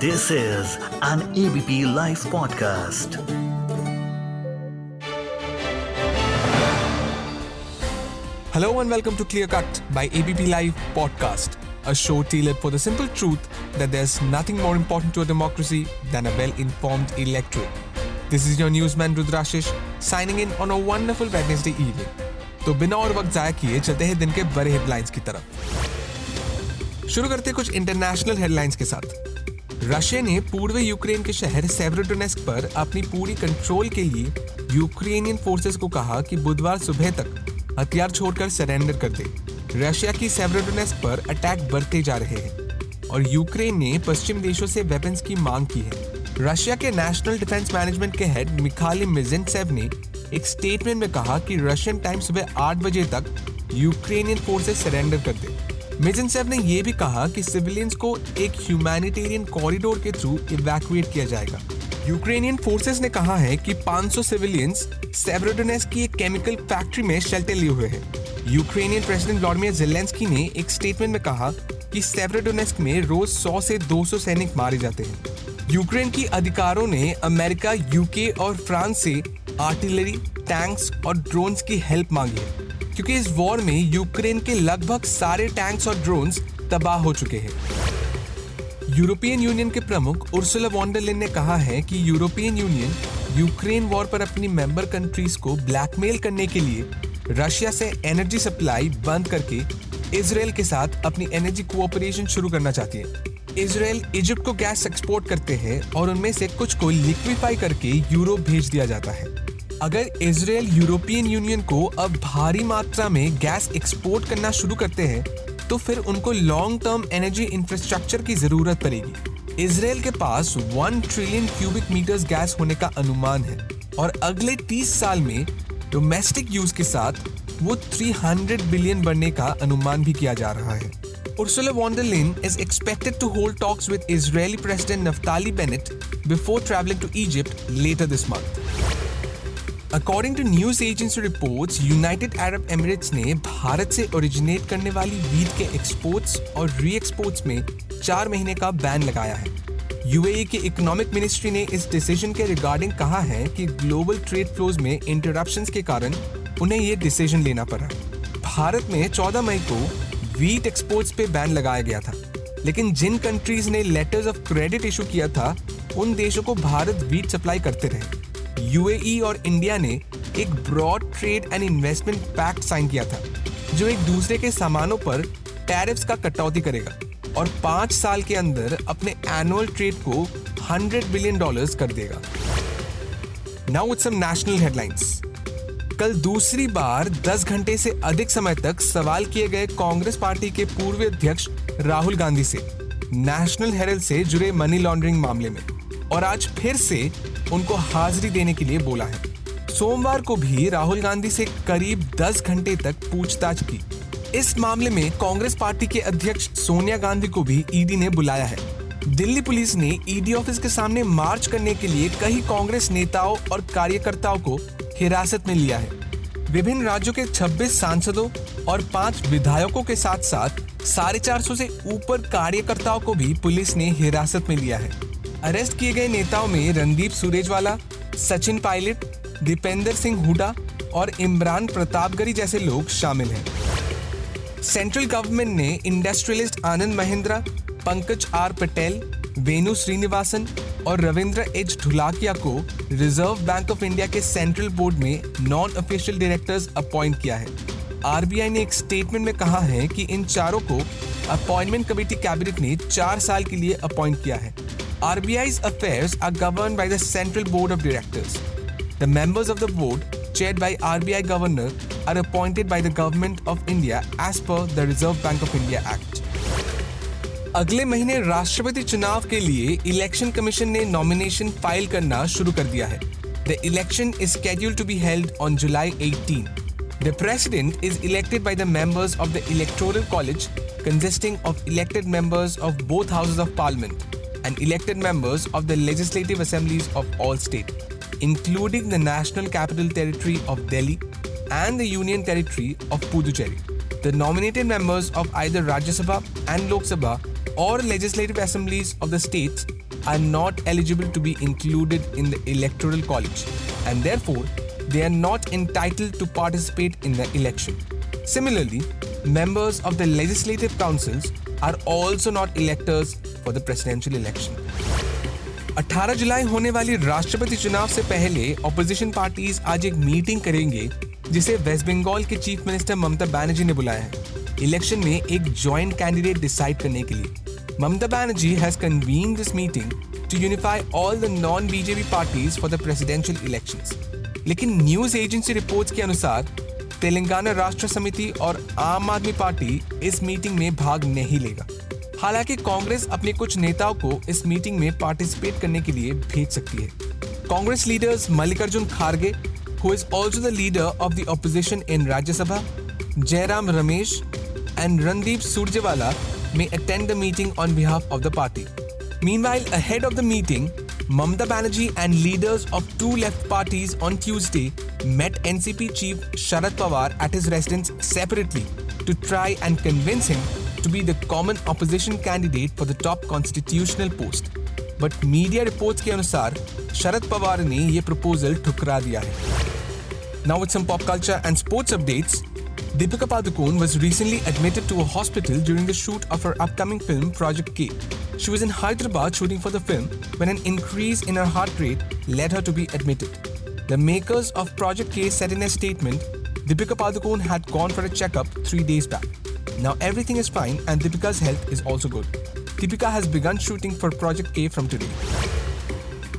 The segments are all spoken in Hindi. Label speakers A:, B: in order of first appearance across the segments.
A: This is an ABP Life podcast.
B: Hello and welcome to Clear Cut by ABP Live podcast, a show tailored for the simple truth that there's nothing more important to a democracy than a well-informed electorate. This is your newsman Rudrashish signing in on a wonderful Wednesday evening. तो बिना और वक्त जाया किए चलते हैं दिन के बड़े हेडलाइंस की तरफ। शुरू करते कुछ इंटरनेशनल हेडलाइंस के साथ। रशिया ने पूर्वी यूक्रेन के शहर सेवेरोडोनेस्क पर अपनी पूरी कंट्रोल के लिए यूक्रेनियन फोर्सेस को कहा कि बुधवार सुबह तक हथियार छोड़कर सरेंडर कर दे। रशिया की सेवेरोडोनेस्क पर अटैक बढ़ते जा रहे हैं और यूक्रेन ने पश्चिम देशों से वेपन्स की मांग की है। रशिया के नेशनल डिफेंस मैनेजमेंट के हेड मिखाइल मिजिंट्सेव ने एक स्टेटमेंट में कहा कि रशियन टाइम सुबह 8 बजे तक यूक्रेनियन फोर्सेस सरेंडर कर दे। मिजिंट्सेव ने यह भी कहा कि सिविलियंस को एक ह्यूमैनिटेरियन कॉरिडोर के थ्रू इवैक्यूएट किया जाएगा। यूक्रेनियन फोर्सेस ने कहा है कि 500 सिविलियंस सेवेरोडोनेस्क की एक केमिकल फैक्ट्री में शेल्टर लिए हुए हैं। यूक्रेनियन प्रेसिडेंट व्लादिमीर ज़ेलेंस्की ने एक स्टेटमेंट में कहा कि सेवेरोडोनेस्क में रोज 100 से 200 सैनिक मारे जाते हैं। यूक्रेन की अधिकारों ने अमेरिका, यूके और फ्रांस से आर्टिलरी, टैंक्स और ड्रोन्स की हेल्प मांगी है क्योंकि इस वॉर में यूक्रेन के लगभग सारे टैंक्स और ड्रोन्स तबाह हो चुके हैं। यूरोपियन यूनियन के प्रमुख उर्सुला वॉन डर लेयन ने कहा है कि यूरोपियन यूनियन यूक्रेन वॉर पर अपनी मेंबर कंट्रीज को ब्लैकमेल करने के लिए रशिया से एनर्जी सप्लाई बंद करके इजराइल के साथ अपनी एनर्जी कोऑपरेशन शुरू करना चाहती है। इजराइल इजिप्ट को गैस एक्सपोर्ट करते हैं और उनमें से कुछ को लिक्विफाई करके यूरोप भेज दिया जाता है। अगर इजराइल यूरोपियन यूनियन को अब भारी मात्रा में गैस एक्सपोर्ट करना शुरू करते हैं तो फिर उनको लॉन्ग टर्म एनर्जी इंफ्रास्ट्रक्चर की जरूरत पड़ेगी। इजराइल के पास 1 ट्रिलियन क्यूबिक मीटर्स गैस होने का अनुमान है और अगले 30 साल में डोमेस्टिक यूज के साथ वो 300 बिलियन बढ़ने का अनुमान भी किया जा रहा है। Ursula von der Leyen is expected to hold talks with Israeli President Naftali Bennett before traveling to Egypt later this month. According to news agency reports, United Arab Emirates ने भारत से ओरिजिनेट करने वाली वीट के एक्सपोर्ट्स और री-एक्सपोर्ट्स में 4 महीने का बैन लगाया है। यूएई की इकोनॉमिक मिनिस्ट्री ने इस डिसीजन के रिगार्डिंग कहा है कि ग्लोबल ट्रेड फ्लोज में इंटरप्शंस के कारण उन्हें ये डिसीजन लेना पड़ा। भारत में 14 मई को वीट एक्सपोर्ट्स पे बैन लगाया गया था, लेकिन जिन कंट्रीज ने लेटर्स ऑफ क्रेडिट इशू किया था उन देशों को भारत वीट सप्लाई करते रहे। यूएई और इंडिया ने एक broad trade and investment pact sign किया था जो एक दूसरे के सामानों पर टैरिफ्स का कटौती करेगा और 5 साल के अंदर अपने एनुअल ट्रेड को $100 बिलियन कर देगा। Now with some national headlines. कल दूसरी बार 10 घंटे से अधिक समय तक सवाल किए गए कांग्रेस पार्टी के पूर्व अध्यक्ष राहुल गांधी से नेशनल हेराल्ड से जुड़े मनी लॉन्ड्रिंग मामले में, और आज फिर से उनको हाजिरी देने के लिए बोला है। सोमवार को भी राहुल गांधी से करीब 10 घंटे तक पूछताछ की। इस मामले में कांग्रेस पार्टी के अध्यक्ष सोनिया गांधी को भी ईडी ने बुलाया है। दिल्ली पुलिस ने ईडी ऑफिस के सामने मार्च करने के लिए कई कांग्रेस नेताओं और कार्यकर्ताओं को हिरासत में लिया है। विभिन्न राज्यों के 26 सांसदों और 5 विधायकों के साथ साथ 450 से ऊपर कार्यकर्ताओं को भी पुलिस ने हिरासत में लिया है। अरेस्ट किए गए नेताओं में रणदीप सुरजेवाला, सचिन पायलट, दीपेंद्र सिंह हुड्डा और इमरान प्रतापगढ़ी जैसे लोग शामिल हैं। सेंट्रल गवर्नमेंट ने इंडस्ट्रियलिस्ट आनंद महिंद्रा, पंकज आर पटेल, वेणु श्रीनिवासन और रविंद्र एच ढुलाकिया को रिजर्व बैंक ऑफ इंडिया के सेंट्रल बोर्ड में नॉन ऑफिशियल डायरेक्टर्स अपॉइंट किया है। आरबीआई ने एक स्टेटमेंट में कहा है कि इन चारों को अपॉइंटमेंट कमेटी कैबिनेट ने 4 साल के लिए अपॉइंट किया है। RBI's affairs are governed by the Central Board of Directors. The members of the board, chaired by RBI Governor, are appointed by the Government of India as per the Reserve Bank of India Act. अगले महीने राष्ट्रपति चुनाव के लिए इलेक्शन कमीशन ने नॉमिनेशन फाइल करना शुरू कर दिया है। The election is scheduled to be held on July 18. The president is elected by the members of the Electoral College, consisting of elected members of both houses of parliament and elected members of the legislative assemblies of all states, including the National Capital Territory of Delhi and the Union Territory of Puducherry. The nominated members of either Rajya Sabha and Lok Sabha or legislative assemblies of the states are not eligible to be included in the electoral college and therefore they are not entitled to participate in the election. Similarly, members of the legislative councils are also not electors for the presidential election. 18 जुलाई होने वाली राष्ट्रपति चुनाव से पहले ऑपोजिशन पार्टीज आज एक मीटिंग करेंगे जिसे वेस्ट बंगाल के चीफ मिनिस्टर ममता बनर्जी ने बुलाया है इलेक्शन में एक जॉइंट कैंडिडेट डिसाइड करने के लिए। Mamata Banerjee has convened this meeting to unify all the non BJP parties for the presidential elections. लेकिन न्यूज एजेंसी रिपोर्ट्स के अनुसार तेलंगाना राष्ट्र समिति और आम आदमी पार्टी इस मीटिंग में भाग नहीं लेगा। हालांकि कांग्रेस अपने कुछ नेताओं को इस मीटिंग में पार्टिसिपेट करने के लिए भेज सकती है। Congress leaders Mallikarjun Kharge, who is also the leader of the opposition in Rajya Sabha, Jairam Ramesh and Randeep Surjewala may attend the meeting on behalf of the party. Meanwhile, ahead of the meeting, Mamata Banerjee and leaders of two left parties on Tuesday met NCP chief Sharad Pawar at his residence separately to try and convince him to be the common opposition candidate for the top constitutional post. But media reports के अनुसार शरद पवार ने ये प्रपोजल ठुकरा दिया है। Now with some pop culture and sports updates, Deepika Padukone was recently admitted to a hospital during the shoot of her upcoming film Project K. She was in Hyderabad shooting for the film when an increase in her heart rate led her to be admitted. The makers of Project K said in a statement, Deepika Padukone had gone for a checkup 3 days back. Now everything is fine and Deepika's health is also good. Deepika has begun shooting for Project K from today.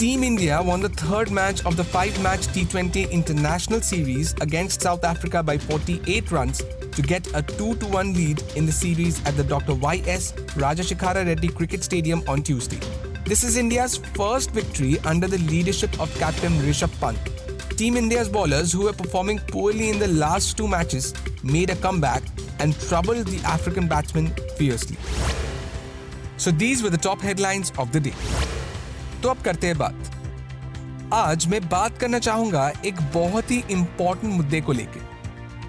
B: Team India won the third match of the 5-match T20 International Series against South Africa by 48 runs to get a 2-1 lead in the series at the Dr. Y.S. Rajashekhara Reddy Cricket Stadium on Tuesday. This is India's first victory under the leadership of captain Rishabh Pant. Team India's bowlers, who were performing poorly in the last 2 matches, made a comeback and troubled the African batsmen fiercely. So these were the top headlines of the day. तो अब करते हैं बात। आज मैं बात करना चाहूंगा एक बहुत ही इंपॉर्टेंट मुद्दे को लेके,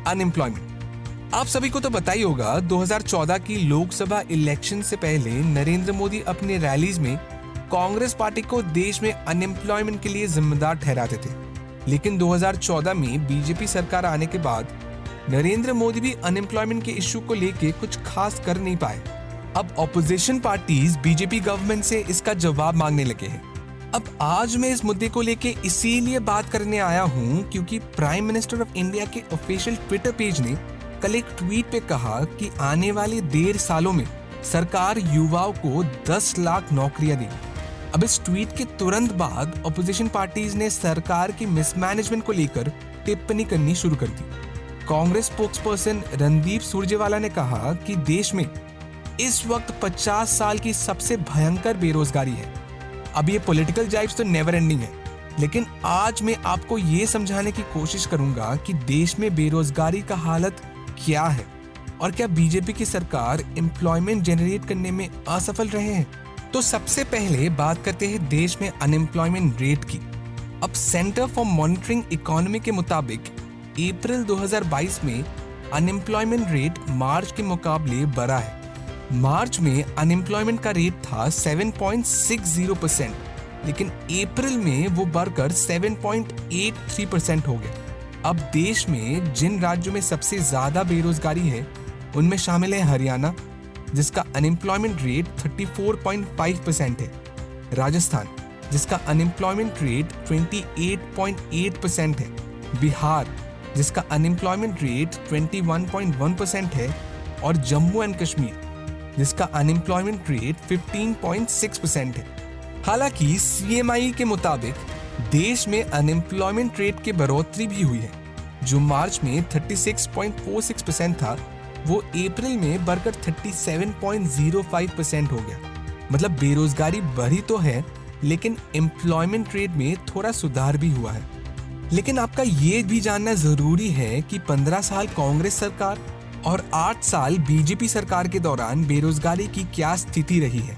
B: अनएम्प्लॉयमेंट। आप सभी को तो पता ही होगा 2014 की लोकसभा इलेक्शन से पहले नरेंद्र मोदी अपने रैलीज में कांग्रेस पार्टी को देश में अनएम्प्लॉयमेंट के लिए जिम्मेदार ठहराते थे। लेकिन 2014 में बीजेपी सरकार आने के बाद नरेंद्र मोदी भी अनएम्प्लॉयमेंट के इश्यू को लेके कुछ खास कर नहीं पाए। अब ऑपोजिशन पार्टीज बीजेपी गवर्नमेंट से इसका जवाब मांगने लगे हैं। अब आज मैं इस मुद्दे को लेके इसीलिए बात करने आया हूं क्योंकि प्राइम मिनिस्टर ऑफ इंडिया के ऑफिशियल ट्विटर पेज ने कल एक ट्वीट पे कहा कि आने वाले 1.5 सालों में सरकार युवाओं को 10 लाख नौकरियां देगी। अब इस ट्वीट के तुरंत बाद ऑपोजिशन पार्टीज ने सरकार की मिसमैनेजमेंट को लेकर टिप्पणी करनी शुरू कर दी। कांग्रेस स्पोक्सपर्सन रणदीप सुरजेवाला ने कहा कि देश में इस वक्त 50 साल की सबसे भयंकर बेरोजगारी है। अब ये पॉलिटिकल जाइब्स तो नेवर एंडिंग है, लेकिन आज मैं आपको ये समझाने की कोशिश करूंगा कि देश में बेरोजगारी का हालत क्या है और क्या बीजेपी की सरकार एम्प्लॉयमेंट जनरेट करने में असफल रहे हैं। तो सबसे पहले बात करते हैं देश में अनएम्प्लॉयमेंट रेट की। अब सेंटर फॉर मॉनिटरिंग इकोनॉमी के मुताबिक अप्रैल 2022 में अनएम्प्लॉयमेंट रेट मार्च के मुकाबले बढ़ा है। मार्च में अनएम्प्लॉयमेंट का रेट था 7.60%, लेकिन अप्रैल में वो बढ़कर 7.83% हो गया। अब देश में जिन राज्यों में सबसे ज्यादा बेरोजगारी है उनमें शामिल है हरियाणा, जिसका अनएम्प्लॉयमेंट रेट 34.5% है, राजस्थान जिसका अनएम्प्लॉयमेंट रेट 28.8% है, बिहार जिसका अनएम्प्लॉयमेंट रेट 21.1% है और जम्मू एंड कश्मीर जिसका अनएम्प्लॉयमेंट रेट 15.6% है। हालांकि CMI के मुताबिक देश में अनएम्प्लॉयमेंट रेट की बढ़ोतरी भी हुई है। जो मार्च में 36.46% था वो अप्रैल में बढ़कर 37.05% हो गया। मतलब बेरोजगारी बढ़ी तो है, लेकिन एम्प्लॉयमेंट रेट में थोड़ा सुधार भी हुआ है। लेकिन आपका ये भी जानना जरूरी है कि 15 साल कांग्रेस सरकार और 8 साल बीजेपी सरकार के दौरान बेरोजगारी की क्या स्थिति रही है।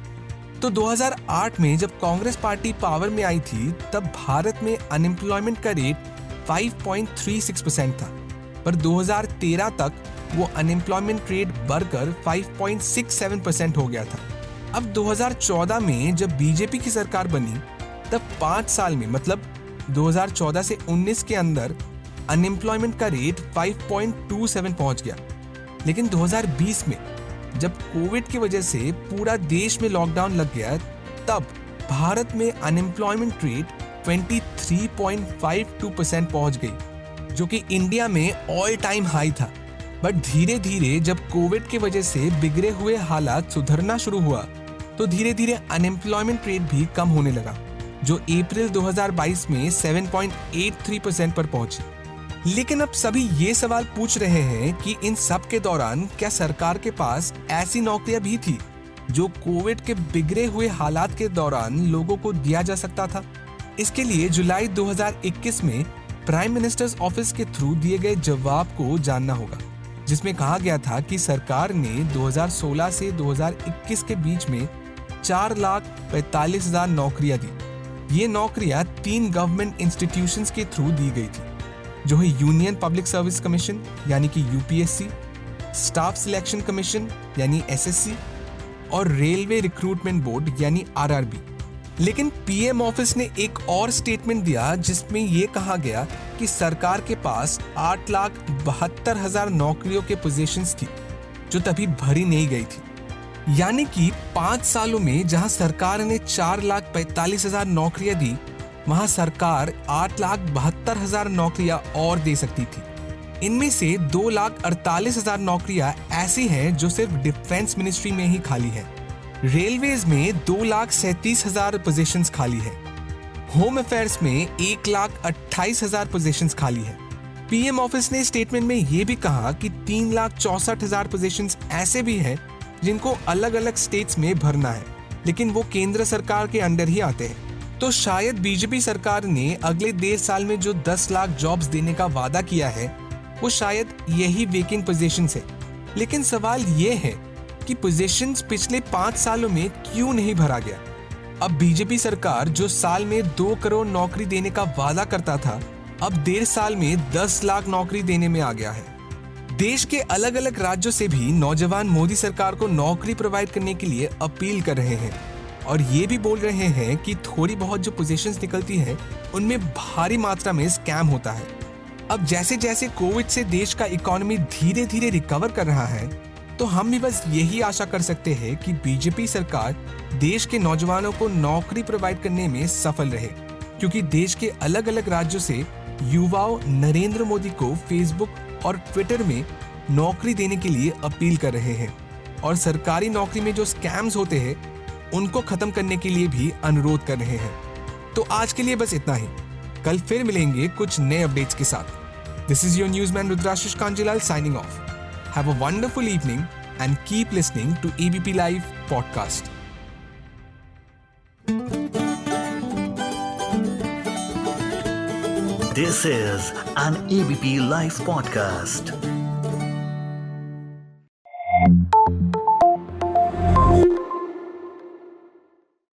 B: तो 2008 में जब कांग्रेस पार्टी पावर में आई थी तब भारत में अनएम्प्लॉयमेंट का रेट 5.36% था, पर 2013 तक वो अनएम्प्लॉयमेंट रेट बढ़कर 5.67% हो गया था। अब 2014 में जब बीजेपी की सरकार बनी तब 5 साल में मतलब 2014 से 19 के अंदर अनएम्प्लॉयमेंट का रेट 5.27 पहुंच गया। लेकिन 2020 में जब कोविड की वजह से पूरा देश में लॉकडाउन लग गया तब भारत में अनएम्प्लॉयमेंट रेट 23.52% पहुंच गई, जो कि इंडिया में ऑल टाइम हाई था। बट धीरे धीरे जब कोविड की वजह से बिगड़े हुए हालात सुधरना शुरू हुआ तो धीरे धीरे अनएम्प्लॉयमेंट रेट भी कम होने लगा, जो अप्रैल 2022 में 7.83% पर पहुंची। लेकिन अब सभी ये सवाल पूछ रहे हैं कि इन सब के दौरान क्या सरकार के पास ऐसी नौकरियां भी थी जो कोविड के बिगड़े हुए हालात के दौरान लोगों को दिया जा सकता था? इसके लिए जुलाई 2021 में प्राइम मिनिस्टर्स ऑफिस के थ्रू दिए गए जवाब को जानना होगा, जिसमें कहा गया था कि सरकार ने 2016 से 2021 के बीच में 4,45,000 नौकरियां दी। ये नौकरियां 3 गवर्नमेंट इंस्टीट्यूशंस के थ्रू दी गई थी, जो है यूनियन पब्लिक सर्विस कमीशन यानी कि यूपीएससी, स्टाफ सिलेक्शन कमीशन यानी एसएससी और रेलवे रिक्रूटमेंट बोर्ड यानी आरआरबी। लेकिन पीएम ऑफिस ने एक और स्टेटमेंट दिया जिसमें यह कहा गया कि सरकार के पास 8,72,000 नौकरियों के पोजीशंस थी जो तभी भरी नहीं गई थी। यानी कि 5 सालों में जहां सरकार ने 4,45,000 नौकरियां दी, वहां सरकार 8,72,000 नौकरियां और दे सकती थी। इनमें से 2,48,000 नौकरियां ऐसी हैं जो सिर्फ डिफेंस मिनिस्ट्री में ही खाली है। रेलवेज में 2,37,000 पोजीशंस खाली है। होम अफेयर्स में 1,28,000 पोजीशंस खाली है। पीएम ऑफिस ने स्टेटमेंट में यह भी कहा कि 3,64,000 पोजीशंस ऐसे भी हैं जिनको अलग अलग स्टेट्स में भरना है, लेकिन वो केंद्र सरकार के अंडर ही आते हैं। तो शायद बीजेपी सरकार ने अगले 1.5 साल में जो 10 लाख जॉब्स देने का वादा किया है वो शायद यही वेकेंट पोजीशंस है। लेकिन सवाल ये है कि पोजीशंस पिछले 5 सालों में क्यों नहीं भरा गया? अब बीजेपी सरकार जो साल में 2 करोड़ नौकरी देने का वादा करता था, अब 1.5 साल में 10 लाख नौकरी देने में आ गया है। देश के अलग अलग राज्यों से भी नौजवान मोदी सरकार को नौकरी प्रोवाइड करने के लिए अपील कर रहे हैं और ये भी बोल रहे हैं कि थोड़ी बहुत जो पोजीशंस निकलती हैं उनमें भारी मात्रा में स्कैम होता है। अब जैसे जैसे कोविड से देश का इकोनॉमी धीरे धीरे रिकवर कर रहा है, तो हम भी बस यही आशा कर सकते हैं कि बीजेपी सरकार देश के नौजवानों को नौकरी प्रोवाइड करने में सफल रहे, क्योंकि देश के अलग अलग राज्यों से युवाओं नरेंद्र मोदी को फेसबुक और ट्विटर में नौकरी देने के लिए अपील कर रहे हैं और सरकारी नौकरी में जो स्कैम्स होते हैं उनको खत्म करने के लिए भी अनुरोध कर रहे हैं। तो आज के लिए बस इतना ही। कल फिर मिलेंगे कुछ नए अपडेट्स के साथ। This is your newsman Rudrashish Kanjilal signing off. Have a wonderful evening and keep listening to ABP Live podcast.
A: This is an ABP Live podcast.